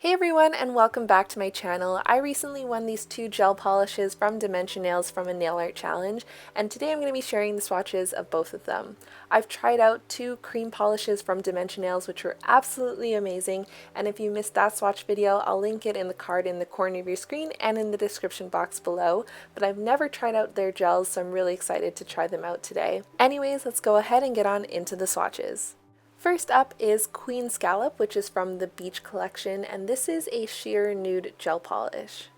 Hey everyone, and welcome back to my channel. I recently won these two gel polishes from Dimension Nails from a nail art challenge, and today I'm going to be sharing the swatches of both of them. I've tried out two cream polishes from Dimension Nails which were absolutely amazing, and if you missed that swatch video, I'll link it in the card in the corner of your screen and in the description box below, but I've never tried out their gels, so I'm really excited to try them out today. Anyways, let's go ahead and get on into the swatches. First up is Queen Scallop, which is from the Beach collection, and this is a sheer nude gel polish.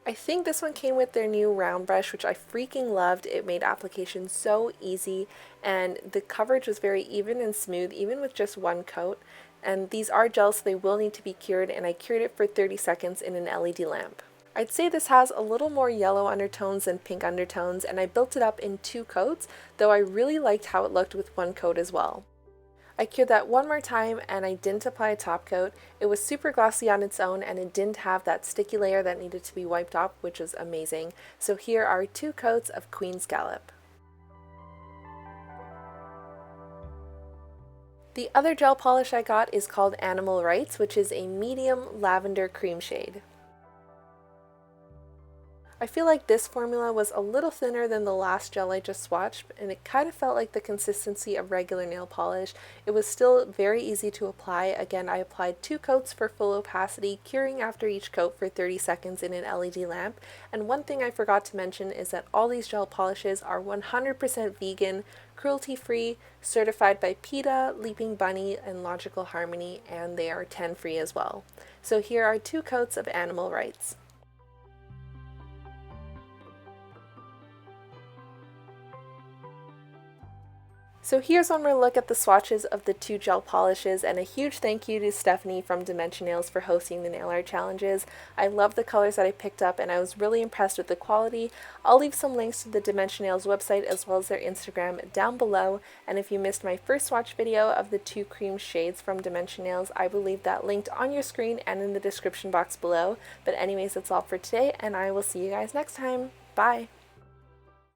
I think this one came with their new round brush, which I freaking loved. It made application so easy, and the coverage was very even and smooth, even with just one coat. And these are gels, so they will need to be cured, and I cured it for 30 seconds in an LED lamp. I'd say this has a little more yellow undertones than pink undertones, and I built it up in two coats, though I really liked how it looked with one coat as well. I cured that one more time and I didn't apply a top coat. It was super glossy on its own and it didn't have that sticky layer that needed to be wiped off, which was amazing. So here are two coats of Queen Scallop. The other gel polish I got is called Animal Rights, which is a medium lavender cream shade. I feel like this formula was a little thinner than the last gel I just swatched, and it kind of felt like the consistency of regular nail polish. It was still very easy to apply. Again, I applied two coats for full opacity, curing after each coat for 30 seconds in an LED lamp. And one thing I forgot to mention is that all these gel polishes are 100% vegan, cruelty-free, certified by PETA, Leaping Bunny, and Logical Harmony, and they are 10-free as well. So here are two coats of Animal Rights. So here's one more look at the swatches of the two gel polishes, and a huge thank you to Stephanie from Dimension Nails for hosting the nail art challenges. I love the colors that I picked up and I was really impressed with the quality. I'll leave some links to the Dimension Nails website as well as their Instagram down below, and if you missed my first swatch video of the two cream shades from Dimension Nails, I will leave that linked on your screen and in the description box below. But anyways, that's all for today, and I will see you guys next time. Bye!